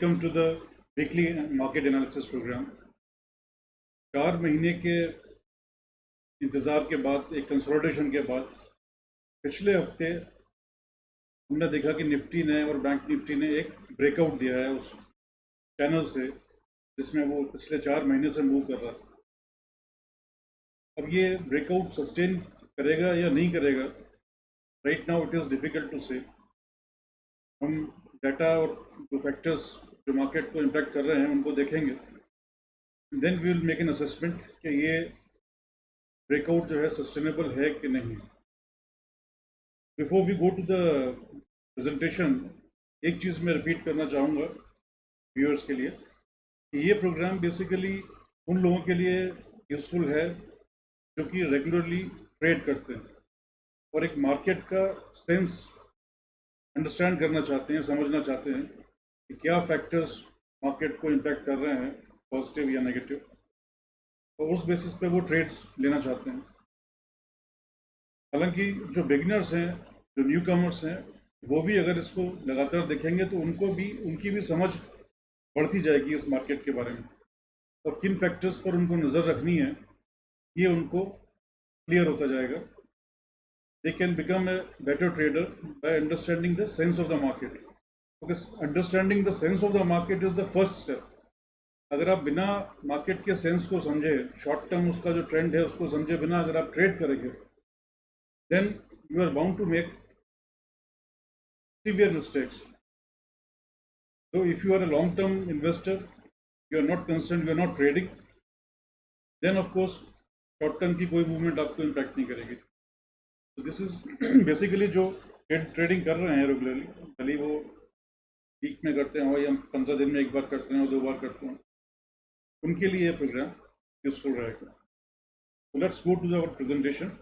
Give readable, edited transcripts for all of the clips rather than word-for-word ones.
Welcome to the weekly market analysis programme. 4 महीने के इंतज़ार के बाद, एक कंसोलिडेशन के बाद, पिछले हफ्ते हमने देखा कि निफ्टी ने और बैंक निफ्टी ने एक ब्रेकआउट दिया है उस चैनल से जिसमें वो पिछले 4 महीने से मूव कर रहा है। अब ये ब्रेकआउट सस्टेन करेगा या नहीं करेगा, right now it is difficult to say. हम डाटा और जो फैक्टर्स जो मार्केट को इम्पैक्ट कर रहे हैं उनको देखेंगे, then we will make an assessment कि ये ब्रेकआउट जो है सस्टेनेबल है कि नहीं। Before we go to the presentation, एक चीज़ मैं रिपीट करना चाहूँगा व्यूअर्स के लिए कि ये प्रोग्राम बेसिकली उन लोगों के लिए यूज़फुल है जो कि रेगुलरली ट्रेड करते हैं और एक मार्केट का सेंस अंडरस्टैंड करना चाहते हैं, समझना चाहते हैं कि क्या फैक्टर्स मार्केट को इम्पैक्ट कर रहे हैं, पॉजिटिव या नेगेटिव, और उस बेसिस पे वो ट्रेड्स लेना चाहते हैं। हालांकि जो बिगिनर्स हैं, जो न्यू कमर्स हैं, वो भी अगर इसको लगातार देखेंगे तो उनकी भी समझ बढ़ती जाएगी इस मार्केट के बारे में, और किन फैक्टर्स पर उनको नज़र रखनी है ये उनको क्लियर होता जाएगा। They can become a better trader by understanding the sense of the market, because understanding the sense of the market is the first step. अगर आप बिना मार्केट के सेंस को समझे, शॉर्ट टर्म उसका जो ट्रेंड है उसको समझे बिना अगर आप ट्रेड करेंगे, then you are bound to make severe mistakes. So if you are a long-term investor, you are not concerned, you are not trading, then of course short-term की कोई मूवमेंट आपको इम्पैक्ट नहीं करेगी। तो दिस इज बेसिकली जो trading कर रहे हैं रेगुलरली, भले वो वीक में करते हैं या 15 दिन में एक बार करते हैं और 2 बार करते हैं, उनके लिए ये प्रोग्राम यूजफुल रहेगा। So let's go to our presentation.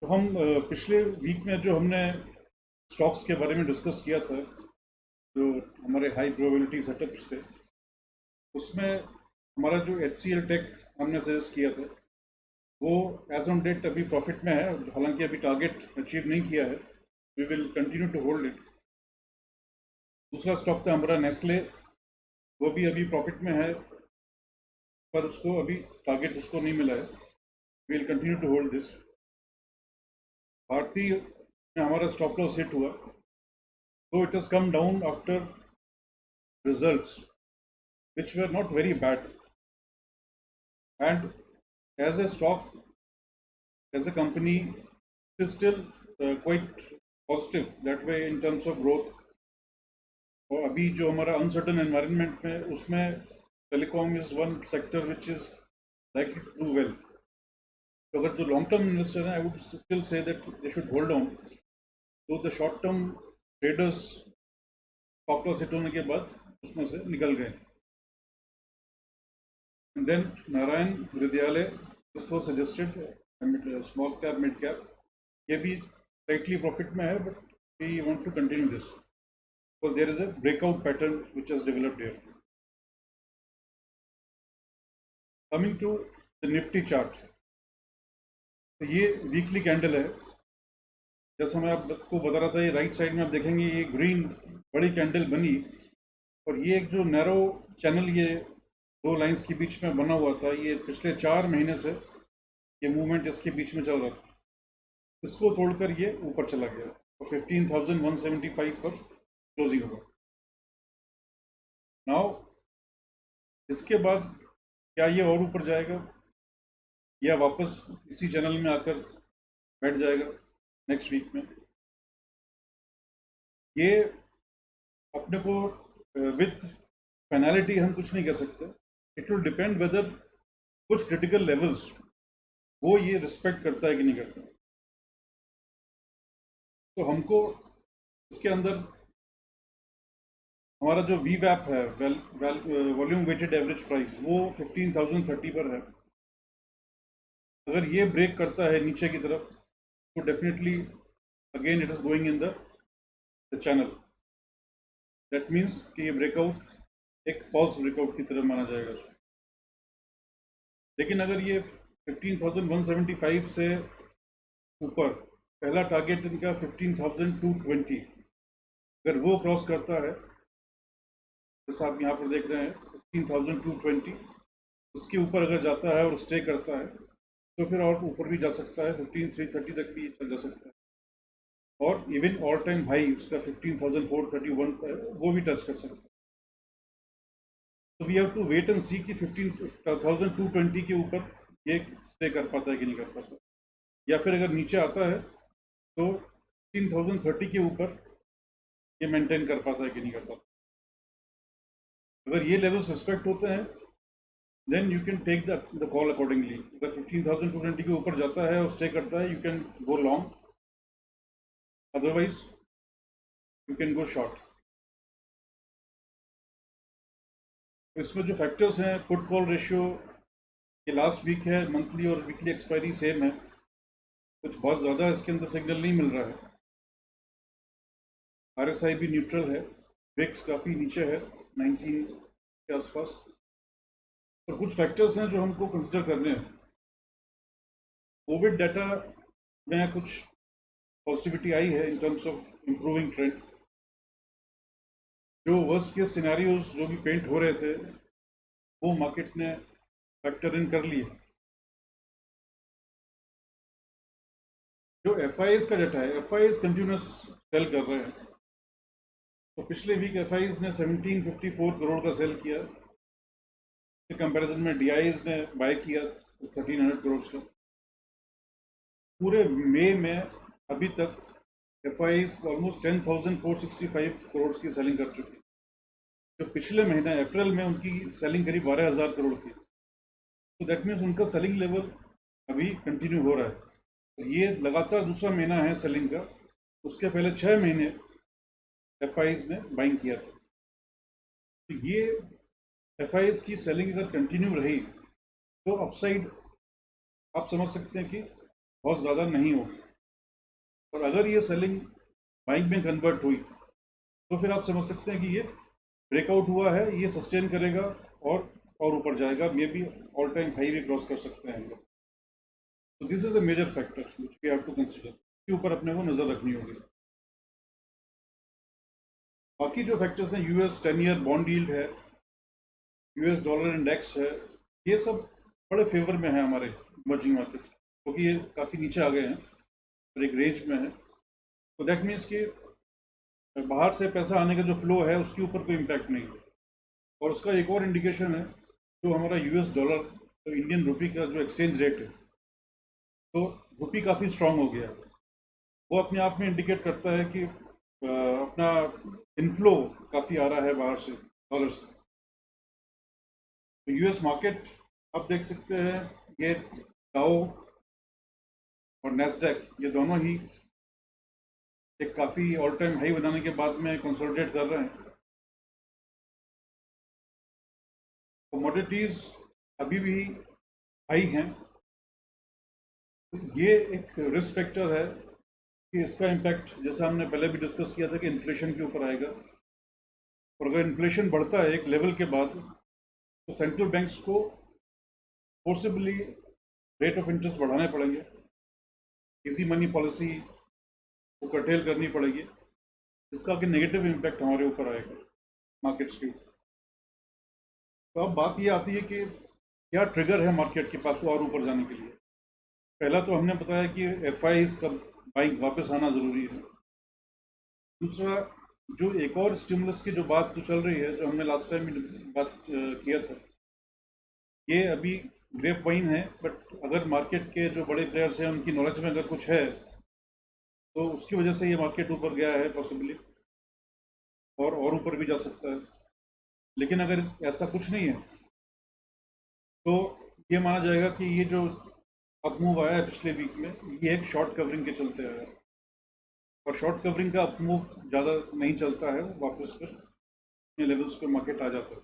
तो हम पिछले वीक में जो हमने स्टॉक्स के बारे में डिस्कस किया था, जो हमारे हाई प्रोबेबिलिटी सेटअप्स थे, उसमें हमारा जो HCL टेक हमने सजेस्ट किया था वो एज ऑन डेट अभी प्रॉफिट में है, हालांकि अभी टारगेट अचीव नहीं किया है। We will continue to hold it. दूसरा स्टॉक था हमारा नेस्ले, वो भी अभी प्रॉफिट में है, पर उसको अभी टारगेट उसको नहीं मिला है। We will continue to hold this. भारतीय में हमारा स्टॉप लॉस हिट हुआ, तो it has come down after results which were not very bad, and as a stock, as a company, it is still quite positive that way in terms of growth. और अभी जो हमारा uncertain environment में, उसमें telecom is one sector which is likely to do well. तो अगर जो long term investor हैं, I would still say that they should hold on. तो the short term traders stop loss hit होने के बाद उसमें से निकल गए। And then Narayan Vidyalaya, this was suggested, small cap, mid cap. ये भी slightly profit में है, but we want to continue this because there is a breakout pattern which has developed here. Coming to the Nifty chart, तो ये weekly candle है। जैसा मैं आपको बता रहा था, ये राइट साइड में आप देखेंगे ये ग्रीन बड़ी कैंडल बनी, और ये एक जो नैरो चैनल ये 2 लाइंस के बीच में बना हुआ था, ये पिछले 4 महीने से ये मूवमेंट इसके बीच में चल रहा था। इसको तोड़कर ये ऊपर चला गया और 15,175 पर क्लोजिंग हुआ। नाउ इसके बाद क्या ये और ऊपर जाएगा या वापस इसी चैनल में आकर बैठ जाएगा नेक्स्ट वीक में, ये अपने को विथ फाइनलिटी हम कुछ नहीं कह सकते। इट विल डिपेंड वेदर कुछ क्रिटिकल लेवल्स वो ये रिस्पेक्ट करता है कि नहीं करता। तो हमको इसके अंदर हमारा जो वी वैप है, वॉल्यूम वेटेड एवरेज प्राइस, वो 15,030 पर है। अगर ये ब्रेक करता है नीचे की तरफ तो definitely again it is going in the channel. That means कि ये ब्रेकआउट एक फॉल्स ब्रेकआउट की तरफ माना जाएगा उसको। लेकिन अगर ये 15,175 से ऊपर, पहला टारगेट इनका 15,220, अगर वो क्रॉस करता है, जैसा आप यहाँ पर देख रहे हैं 15,220, इसके ऊपर अगर जाता है और स्टे करता है तो फिर और ऊपर भी जा सकता है, 15,330 तक भी चल जा सकता है, और इवन ऑल टाइम हाई उसका 15,431 पर वो भी टच कर सकता है। तो we have to wait and see कि 15,220 के ऊपर ये स्टे कर पाता है कि नहीं कर पाता, या फिर अगर नीचे आता है तो 15,030 के ऊपर ये मेंटेन कर पाता है कि नहीं कर पाता। अगर ये लेवल्स रिस्पेक्ट होते हैं then you can take the call accordingly. अगर 15,220 के ऊपर जाता है और स्टे करता है, you can go long, otherwise you can go short. इसमें जो फैक्टर्स हैं, पुट कॉल रेशियो ये लास्ट वीक है, मंथली और वीकली एक्सपायरी सेम है, कुछ बहुत ज़्यादा इसके अंदर सिग्नल नहीं मिल रहा है। RSI भी न्यूट्रल है, विक्स काफ़ी नीचे है 19 के आसपास। और कुछ फैक्टर्स हैं जो हमको कंसिडर करने हैं। कोविड डाटा में कुछ पॉजिटिविटी आई है in terms of improving trend. जो वर्स्ट केस सिनेरियोज जो भी पेंट हो रहे थे वो मार्केट ने फैक्टर इन कर लिए। जो FIs का डाटा है, FIs कंटिन्यूस सेल कर रहे हैं। तो पिछले वीक FIs ने 1754 करोड़ का सेल किया, कंपैरिजन में DIs ने बाय किया 1300 करोड़ का। पूरे मई में अभी तक FIs ऑलमोस्ट 10,465 करोड़ की सेलिंग कर चुकी। जो पिछले महीना अप्रैल में उनकी सेलिंग करीब 12,000 करोड़ थी। तो दैट मीन्स उनका सेलिंग लेवल अभी कंटिन्यू हो रहा है। तो ये लगातार दूसरा महीना है सेलिंग का। उसके पहले 6 महीने FIs ने बाइंग किया था। तो ये FIs की सेलिंग अगर कंटिन्यू रही तो अपसाइड आप समझ सकते हैं कि बहुत ज़्यादा नहीं होगी। और अगर ये सेलिंग बाइंग में कन्वर्ट हुई तो फिर आप समझ सकते हैं कि ये ब्रेकआउट हुआ है, ये सस्टेन करेगा और ऊपर जाएगा, may be all time high भी क्रॉस कर सकते हैं हम लोग। तो this is a major factor which we have to consider, इसके ऊपर अपने को नज़र रखनी होगी। बाकी जो फैक्टर्स हैं, US 10 ईयर बॉन्ड यील्ड है, US डॉलर इंडेक्स है, ये सब बड़े फेवर में है हमारे इमर्जिंग मार्केट, क्योंकि ये काफ़ी नीचे आ गए हैं और एक रेंज में है। तो दैट मीन्स कि बाहर से पैसा आने का जो फ्लो है उसके ऊपर कोई इम्पैक्ट नहीं है। और उसका एक और इंडिकेशन है, जो हमारा US डॉलर तो इंडियन रुपी का जो एक्सचेंज रेट है, तो रुपी काफ़ी स्ट्रांग हो गया है। वो अपने आप में इंडिकेट करता है कि अपना इनफ्लो काफ़ी आ रहा है बाहर से डॉलर्स का। तो US मार्केट आप देख सकते हैं, ये डाउ और नैस्डैक ये दोनों ही एक काफ़ी ऑल टाइम हाई बनाने के बाद में कंसोलिडेट कर रहे हैं। कमोडिटीज़ अभी भी हाई हैं। ये एक रिस्क फैक्टर है कि इसका इम्पैक्ट, जैसा हमने पहले भी डिस्कस किया था, कि इन्फ्लेशन के ऊपर आएगा। और अगर इन्फ्लेशन बढ़ता है एक लेवल के बाद तो सेंट्रल बैंक्स को फोर्सिबली रेट ऑफ इंटरेस्ट बढ़ाने पड़ेंगे, इजी मनी पॉलिसी को कर्टेल करनी पड़ेगी, जिसका कि नेगेटिव इम्पैक्ट हमारे ऊपर आएगा मार्केट्स के ऊपर। तो अब बात ये आती है कि क्या ट्रिगर है मार्केट के पास और ऊपर जाने के लिए। पहला तो हमने बताया कि FIs का बाइंग वापस आना ज़रूरी है। दूसरा, जो एक और स्टिमुलस की जो बात तो चल रही है, जो हमने लास्ट टाइम बात किया था, ये अभी ग्रेप वाइन है, बट अगर मार्केट के जो बड़े प्लेयर्स हैं उनकी नॉलेज में अगर कुछ है तो उसकी वजह से ये मार्केट ऊपर गया है पॉसिबली, और ऊपर भी जा सकता है। लेकिन अगर ऐसा कुछ नहीं है तो ये माना जाएगा कि ये जो अप मूव आया है पिछले वीक में, ये एक शॉर्ट कवरिंग के चलते आया है। और शॉर्ट कवरिंग का अप मूव ज़्यादा नहीं चलता है, वापस फिर अपने लेवल्स पे मार्केट आ जाता है।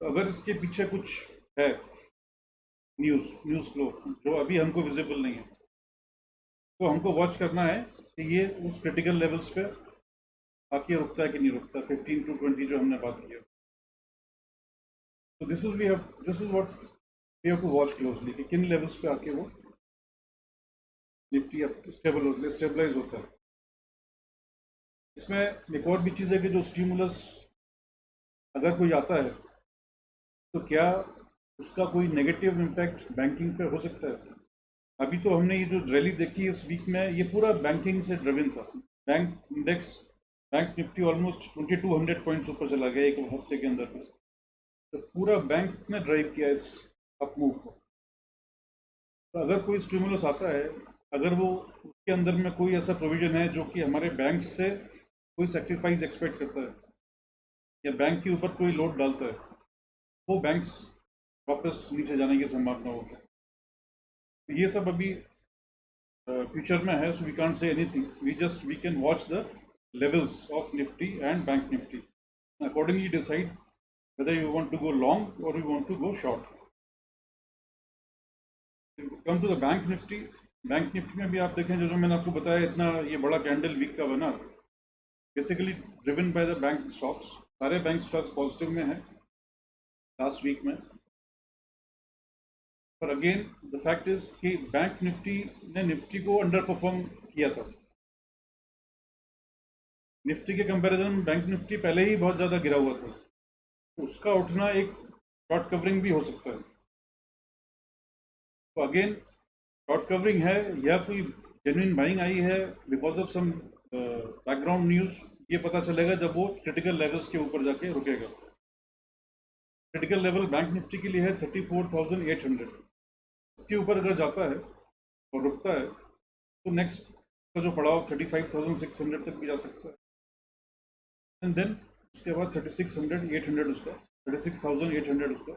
तो अगर इसके पीछे कुछ है न्यूज़ फ्लो जो अभी हमको विजिबल नहीं है, तो हमको वॉच करना है कि ये उस क्रिटिकल लेवल्स पे आके रुकता है कि नहीं रुकता, 15 to 20 जो हमने बात की है। तो this is what we have to watch closely कि किन लेवल्स पे आके वो निफ्टी अब स्टेबलाइज होता है। इसमें एक और भी चीज़ है कि जो स्टिमुलस अगर कोई आता है तो क्या उसका कोई नेगेटिव इम्पैक्ट बैंकिंग पे हो सकता है। अभी तो हमने ये जो रैली देखी इस वीक में, ये पूरा बैंकिंग से ड्रिवन था। Bank index, bank Nifty almost 2200 points ऊपर चला गया एक हफ्ते के अंदर में। तो पूरा बैंक ने ड्राइव किया इस अप मूव को। तो अगर कोई स्टिमुलस आता है, अगर वो उसके अंदर में कोई ऐसा प्रोविजन है जो कि हमारे बैंक से कोई सेक्रीफाइस एक्सपेक्ट करता है या बैंक के ऊपर कोई लोड डालता है, वो बैंक्स वापस नीचे जाने की संभावना होगी। तो ये सब अभी फ्यूचर में है, so we can't say anything, we can watch the levels of Nifty and Bank Nifty. Accordingly, decide whether you want to go long or you want to go short. Come to the Bank Nifty. Bank Nifty में भी आप देखें जो मैंने आपको बताया, इतना ये बड़ा कैंडल वीक का बना, basically driven by the bank stocks. सारे बैंक स्टॉक्स पॉजिटिव में हैं लास्ट वीक में। पर अगेन द फैक्ट इज कि बैंक निफ्टी ने निफ्टी को अंडर परफॉर्म किया था। निफ्टी के कंपैरिजन में बैंक निफ्टी पहले ही बहुत ज़्यादा गिरा हुआ था, उसका उठना एक शॉर्ट कवरिंग भी हो सकता है। तो अगेन शॉर्ट कवरिंग है या कोई जेन्युइन बाइंग आई है because of some background news, ये पता चलेगा जब वो क्रिटिकल लेवल्स के ऊपर जाके रुकेगा। क्रिटिकल लेवल बैंक निफ्टी के लिए है 34,800। इसके ऊपर अगर जाता है और रुकता है तो नेक्स्ट का जो पड़ाव 35,600 तक भी जा सकता है, एंड देन उसके बाद 36,800 उसका 36,800 उसका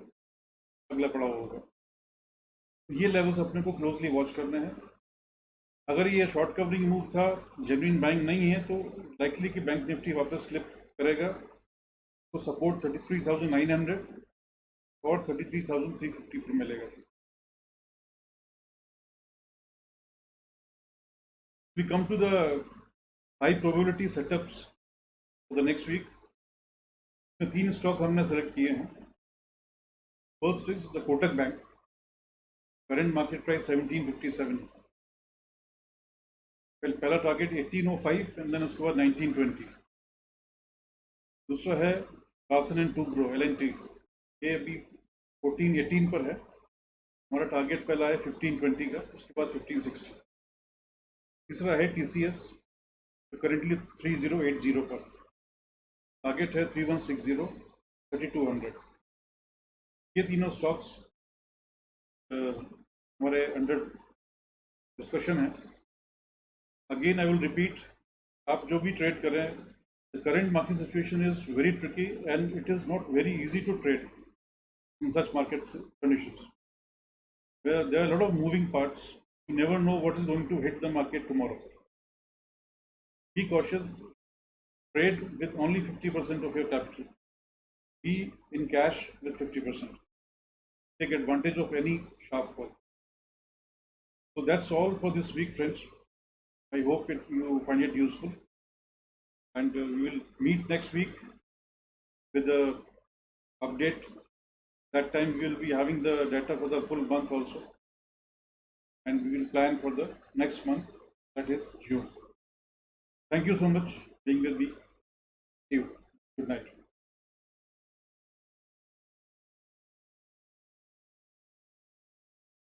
अगला पड़ाव होगा। ये लेवल्स अपने को क्लोजली वॉच करने हैं। अगर ये शॉर्ट कवरिंग मूव था, जेन्युइन बाइंग नहीं है, तो लाइकली कि बैंक निफ्टी वापस स्लिप करेगा। तो सपोर्ट 33,900 और 33,350 पर मिलेगा। We come to the high probability setups for the next week. तो 3 स्टॉक हमने सेलेक्ट किए हैं। First is the Kotak bank, current market price 1757। पहला टारगेट 1805 एंड देन उसके बाद 1920। दूसरा है लार्सन एंड टुब्रो LNT, ये अभी 1418 पर है। हमारा टारगेट पहला है 1520 का, उसके बाद 1560। तीसरा है TCS, तो करेंटली 3080 पर, टारगेट है 3160, 3200। ये तीनों स्टॉक्स हमारे अंडर डिस्कशन है। अगेन आई विल रिपीट, आप जो भी ट्रेड करें, the current market situation is very tricky and it is not very easy to trade in such market conditions where there are a lot of moving parts. You never know what is going to hit the market tomorrow. Be cautious. Trade with only 50% of your capital. Be in cash with 50%. Take advantage of any sharp fall. So that's all for this week, friends. I hope you find it useful. And we will meet next week with the update. That time we will be having the data for the full month also. And we will plan for the next month, that is June. Thank you so much for being with me. See you. Good night.